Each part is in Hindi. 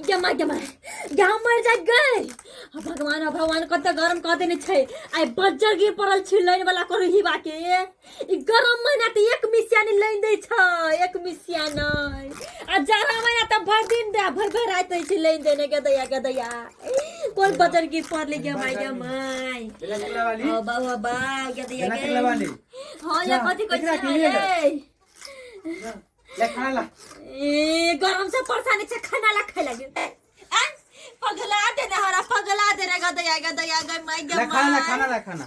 जमा जमा गाँव मर जा गए भगवान कत गरम कह देने छै आई बज्जर गिर पड़ल छै लाइन वाला कर ही बाके ई गरम महीना त एक मिसिया नहीं लाइन दे छै एक मिसिया नहीं आ जाड़ा महीना त भर दिन दे भर रात छै लाइन देने के दैया कोई बज्जर गिर पड़ले के माई ओ बाबा के दैया के हां या कथि कथि ले खाना ला ए गरम से परेशानी से खाना ला खाए लगे पगला दे रे गदया गई माई गई खाना ला खाना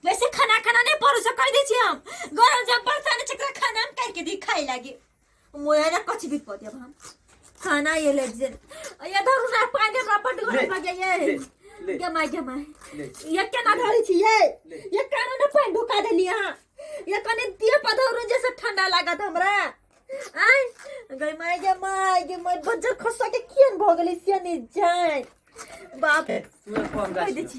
वैसे खाना नहीं परो से कर दी छी हम गरम से परेशानी से खाना हम काहे के दी खाए लागे मोया ना कुछ भी पदे हम खाना ये ले जे ये धरु ना पानी रपट गरम लगे ये जमाई ये केना धरी छी ये कानो ना पानी ढुका देली हां ये कने दिए पधौर जैसे ठंडा लागत हमरा आई गई माई बज्जर खसा के कियन भ गेलै से नहीं जाय बाप कह दे छी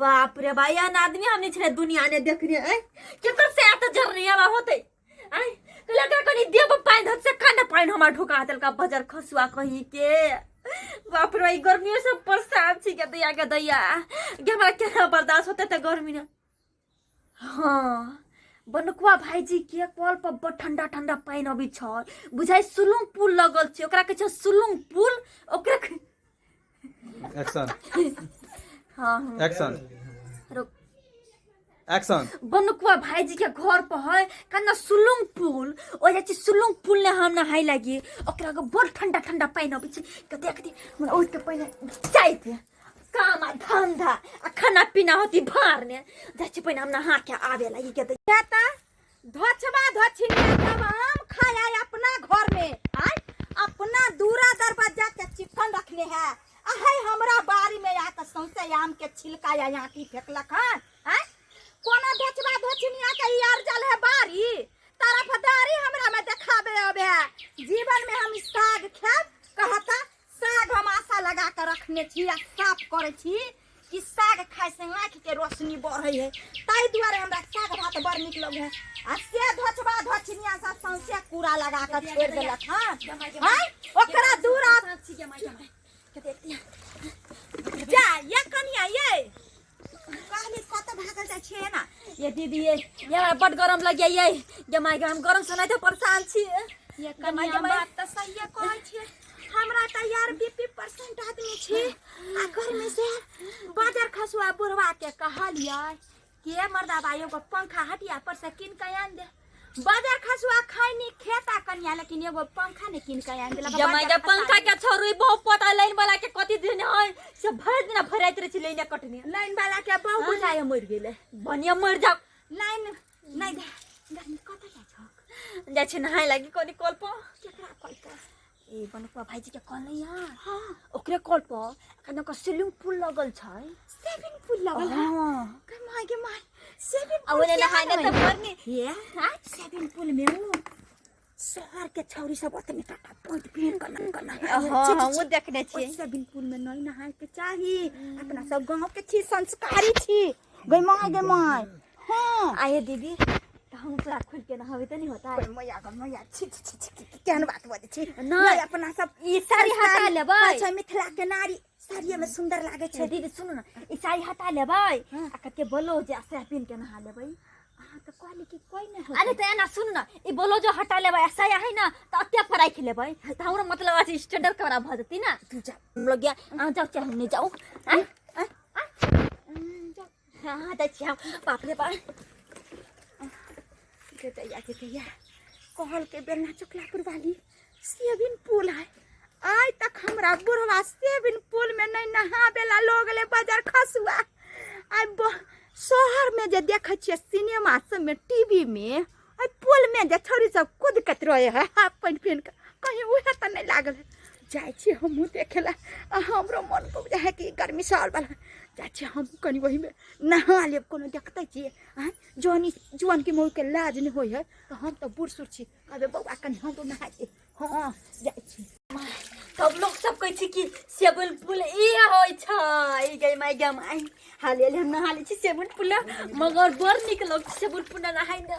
बाप रे भाई यान आदमी हमने छे दुनिया ने देखने आई केतर से आत जरनिया बा होते आई लगा कनी देब पाइन धत से खाना पाइन हमरा ठोका देल का बज्जर खसुआ कहीं के बाप रे गर्मी से परेशान छी के दैया के हमरा केना बर्दाश्त होते त गर्मी ना हाँ बनकुआ भाईजी के कॉल पर ठंडा ठंडा पानी अभी छ बुझाई सुलुंग पुल लगल छ ओकरा के छ सुलुंग पुल ओकरा एक्शन हां एक्शन रुक एक्शन बनकुआ भाईजी के घर पर है कना सुलुंग पुल ओ जे सुलुंग पुल ने हम नहाई लागी ओकरा के बड़ ठंडा ठंडा पानी अभी छ के देखती हमरा ओइ के पहले चाहिए काम धंधा खाना पीना होती भार ने जैसे पहिने हम नहा के आवे लगी के कहता धोछबा धोछिनी तब हम खाया अपना घर में आय अपना दूरा दरवाजा के चिकन रखने है है हमरा बारी में आके सौसे आम के छिलका या यहाँ की फेंकलक हन आय कोनो धोछबा धोछिनी के यार जल है बारी तरफदारी हमरा में देखाबे अबे जीवन में हम साग खाब कहता साग हम आशा लगा कर रखने छी आ साफ करे छी कि साग खाए से आँख के रोशनी बढ़े है ताई दुआरे हमरा साग भात बड़ निक लगे है आ से धोछबा धोछनिया सब सौंसे कूड़ा लगा कर छोड़ देलक हां ओकरा दूरा के देखती जा ये कनिया ये कहली कत भागल जा छे ना ये दीदी ये बड़ गरम लगे ये माय हम गरम सुनाई तो परेशान छी ये कनिया बात त सही कहै छे हमरा त यार 20% आदमी छी आ घर में से बाजार खसुआ बुढ़वा के कहलिए के मर्दा भाइयों को पंखा हटिया पर से किन के आन दे बाजार खसुआ खाइनी खेता कनिया लेकिन एगो पंखा ने किन के आन देलक जमाई के पंखा के छोरी बहुत पता लाइन वाला के कति दिन है से भर दिन भराइत रह छी लाइन कटनी लाइन वाला के बहु बुझाय मर गेले बनिया मर जा लाइन नहीं दे गर्मी कत जा छक जा छ नहाय लागी कोनी कॉल पर केकरा कॉल कर ए बनकुआ भाईजी के कॉल नहीं यार हां ओकरे कॉल पर कने का स्विमिंग पूल लगल छै स्विमिंग पूल लगल हां के माय स्विमिंग पूल अवने नहाने त भरनी ये हां स्विमिंग पूल में वो शहर के छौरी सब ओतने टाटा पॉइंट पहन करना हां वो देखने छी स्विमिंग पूल में नहीं नहाए के चाही अपना सब गांव के छी संस्कारी छी गई माय हां आए दीदी हम तोरा खुल के नहावे त नहीं होता है मैया छी केहन बात बोले छी नहीं अपना सब ई साड़ी हटा लेबै अच्छा मिथिला के नारी साड़ी में सुंदर लागे छै दीदी सुनो ना ई साड़ी हटा लेबै आ कते बोलो जे ऐसे पिन के नहा लेबै हां तो कहली कि कोई नहीं हो अरे त एना सुन ना ई बोलो जो हटा लेबै ऐसा है ना त अत्ते पर राख लेबै त हमरा मतलब आज स्टैंडर्ड करा भ जती ना तू जा हम लोग गया जाओ चाहे हम नहीं जाओ हां त छी बाप रे बाप के कहल के बेलना चुकलापुर वाली स्विमिंग पूल है आज तक हमरा बुढ़वा स्विमिंग पूल में नहीं नहावेला लोग ले बाजार खसुआ आ शहर में जे देखे छिए सिनेमा सब में टीवी में आ पूल में जे छोरी सब कूदकत रहे है हाफ पैंट पहन के कहीं उहे त नहीं लागल है जाय छी हमहु देखेला हमरो मन को है कि गर्मी साल वाला जाय छी हम कनी वही में नहा लेब कोनो देखते छी हां जवान के मोह के लाज नहीं होय है तो हम तो बूढ़ सुर छी अबे बौआ कनी हम तो नहा छी हां जाय छी सब लोग सब कहै छी कि स्विमिंग पूल ई होय छै गई माय हाले हम नहा ले छी स्विमिंग पूल मगर बड़ निक लग स्विमिंग पूल नहाय न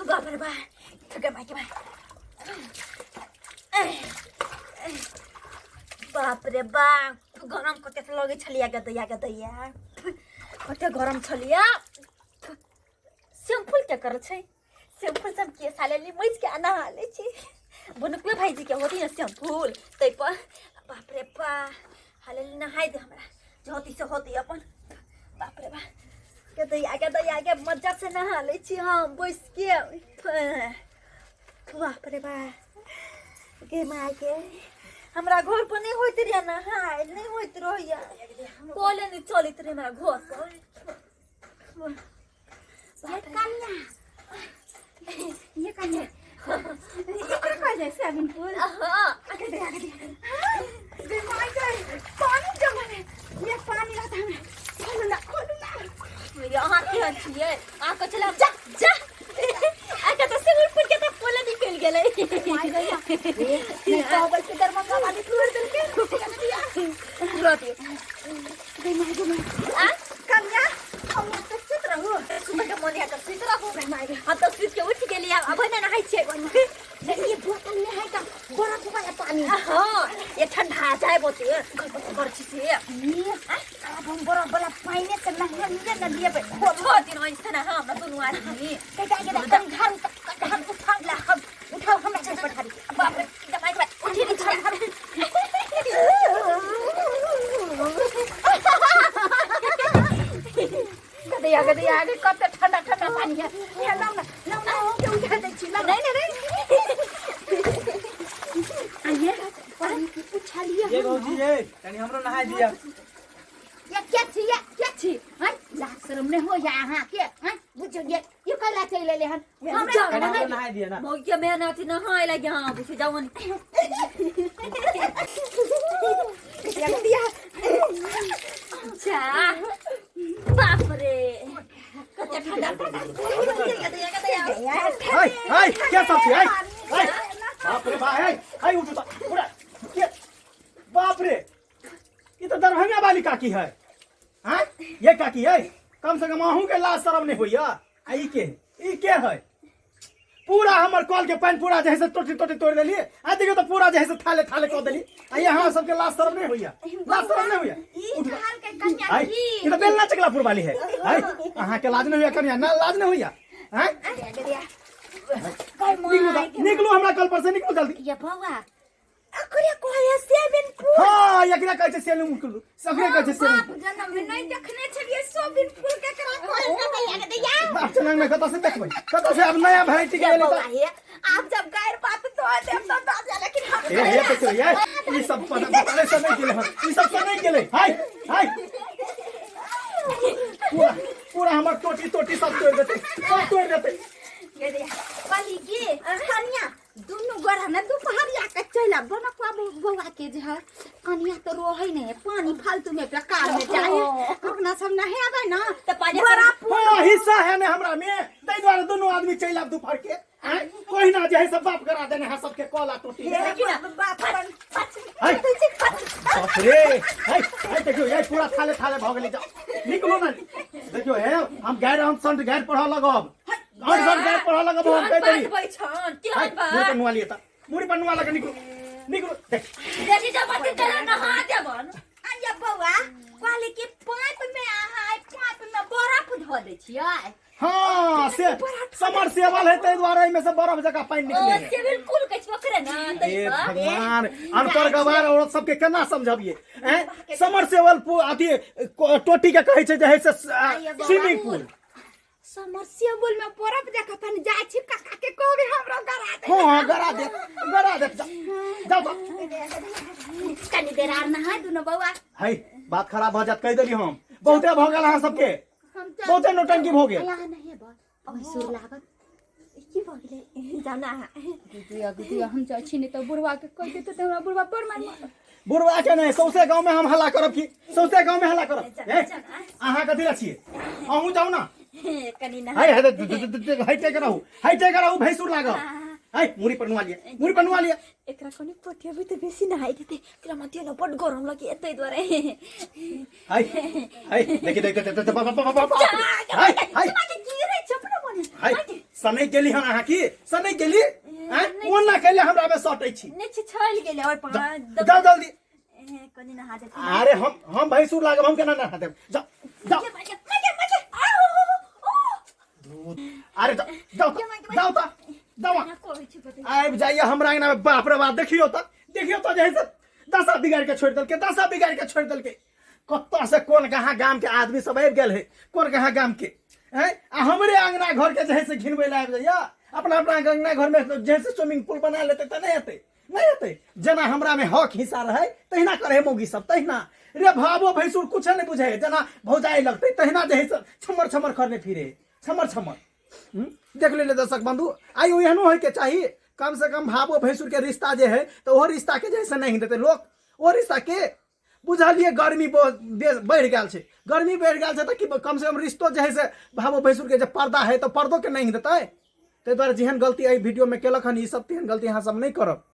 बाप रे बा गई माय बाप रे बाप गरम कते लगे छलिया गदैया कते गरम छलिया सिंपल के कर छै सिंपल सब के साले मैच के आना हाले छी बनकुए भाईजी के होती न सिंपल तै पर बाप रे बा हाले नहाय दे हमरा जहती से होती अपन बाप रे बा गदैया मजा से नहा ले छी हम बैस के बाप रे बा के माय के हमरा घर पर नहीं होइत रे नहाय नहीं होइत रहैया कोले नहीं चलित रे हमरा घर पर ये कन्या एकरा कह जाए स्विमिंग पूल हां आगे दे माय गॉड पानी जमा है ये पानी रहता है खोलो ना यहाँ के छिए आ को चला जा आके तो स्विमिंग पूल के तो कोले निकल गेलै माय गॉड ये बाबल के दर में पानी छोड़ दल के रोटी दे माय गॉड आ कन्या हम तो सुत रहू सुबह के मोनिया तो सुत रहू माय हम तो सुत के उठ गेलिए अब ना नहाय छिए ये बोतल में है का बर्फ वाला पानी हां ये ठंडा जाए बोते करछि से अब हम बर्फ वाला पानी से नहा लिए पे छोड़ दिन ऐसे ना हम दोनों आदमी के घर उठा ला हम उठाओ हम छत पर खड़ी बाप रे दमाई के उठी नहीं छड़ गदया आगे कत ठंडा पानी है ना के उठा दे छी नहीं आइए पानी की उठा लिया ये भौजी ये तनी हमरो नहाय दिया ये क्या छी हां लाज शर्म नहीं हो या हां के हां बुझो ये कला चले ले हन हमरो नहाय दिया ना मौके में ना थी नहाय लगे हां बुझ जावन दिया अच्छा बाप रे कते ठंडा हाय क्या सब है हाय बाप रे हाय उठ पूरा बाप रे ये तो दरभंगा वाली काकी है हां ये काकी है कम से कम आहू के लाज शर्म नहीं होइया आ ई के है पूरा हमर कॉल के पानी पूरा जैसे टोटी तोड़ देली आ देखियो तो पूरा जैसे थाले क देली आ यहाँ सबके लाज शर्म नहीं होइया लाज शर्म नहीं होइया हाल के कन्या हाय ये तो बेलना चकलापुर वाली है हाय अहाँ के लाज नहीं होइया कन्या ना लाज नहीं होइया हां निकलो हमरा कल पर से निकलो जल्दी ये बौआ अकरे कोया सेवन फूल हां एकरा कहै छै सेलू मुकुल सबरे कहै छै सेलू बाप जन्म में नहीं देखने छलिए सेवन फूल के करा कोया गदया बाप चलन में कत से देखबै कत से अब नया वैरायटी के एले त आप जब गैर बात तो देव तो दादा लेकिन हम ए पे तो ये ई सब बताले से नहीं गेले ई सब से नहीं गेले हाय पूरा हमर टोटी सब तोड़ देते गदया पाली गे कन्या दोनों गढ़ में दोपहरिया के चला बनकवा बौआ के जे है कन्या तो रोहै नहीं पानी फालतू में बेकार में जाए अपना सब नहे आवे ना तो पानी बड़ा हां हिस्सा है ने हमरा में तै द्वारा दोनों आदमी चला दोपहर के कोई ना जे सब बाप करा देने है सबके कॉला टोटी बाप हाय बाप रे हाय देखियो ये पूरा थाले भ गेलै जाओ निकलो ना देखियो हे हम संत गैर पढ़ा लगब और सब गैर पढ़ा लगब हम कह देली बैठन केहन बा मुड़ी बनवा लिया था मुड़ी बनवा लगा निकलो देख देखि जब बात करे नहा देबन अरे बौआ कहले के पाइप में बर्फ धो दे छियै हां से समर सेवल है तै द्वारा में से बर्फ जगह पानी निकले से बिल्कुल कछ करे ना ए भगवान अनपढ़ गवार औरत सबके केना समझबिए हैं समर सेवल अथी टोटी के कहै छै जे है से स्विमिंग पूल समरसेबुल में बर्फ देखा पानी जाय छी काका के कहबे हमरा गरा दे हां गरा दे जाओ कनी देर आर नहा दुनो बौआ हाय बात खराब भ जात कह देली हम बहुते भ गेल अहाँ सबके बहुते नौटंकी भ गेल यहाँ नहीं बा अब सुर लागत की भ गेलै जाना गुदिया हम जाय छी नहीं तो बुढ़वा के कह देते तो हमरा बुढ़वा पर मार बुढ़वा के नहीं सौसे गांव में हम हल्ला करब की सौसे गांव में हल्ला करब अहाँ कथि ला छिए अहूँ जाऊ ना कनी ना हाय हाइटे कराऊ भैंसुर लागल हाय मुड़ी पनवा लिया एकरा कोनी पटिया भी तो बेसी ना हाइ देते एकरा मतिया न बड गरम लगे एतै द्वारे हाय देखि हाय गिरै छपना बने हाय सनै गेली हम अहाँ की सनै गेली हैं कोन ना कहले हमरा में सटै छी ने छल गेले और पा जाओ जल्दी कनी नहा दे अरे हम भैंसुर लागब, हम केना नहा देब? जाओ जाओ, अरे जाओ जाओ जाओ ता जाओ, आबि जाइए हमरा अंगना में। बाप रे बाप, देखियो तो जैसे दशा बिगाड़ के छोड़ देलके। कत्ता से कौन कहाँ गांव के आदमी सब आबि गेल है, कौन कहाँ गांव के हैं? आ हमरे अंगना घर के जैसे घिनबै ला आबि जाइए। अपना अंगना घर में जैसे स्विमिंग पूल बना लेते तो नहीं हेतै। जना हमरा में हक हिस्सा रहे तहिना करे मौगी सब, तहिना रे भावो भैंसुर कुछ नहीं बुझे, जना भौजाई लगते तहिना जे छमर करने फिरे, छमर। देख ले दर्शक बंधु, आई एहनो होय के चाहिए। कम से कम भावो भैंसुर के रिश्ता जे है तो वो रिश्ता के जैसे नहीं देते लोग। वो रिश्ता के बुझलिए गर्मी बढ़ गया है, गर्मी बढ़ गया है तो कम से कम रिश्तो जे है से भावो भैंसुर के जब पर्दा है तो पर्दो के नहीं देते। ताहि दुआरे जेहन गलती एहि वीडियो में केलक हन, ई सब तेहन गलती अहाँ सब नहीं करब।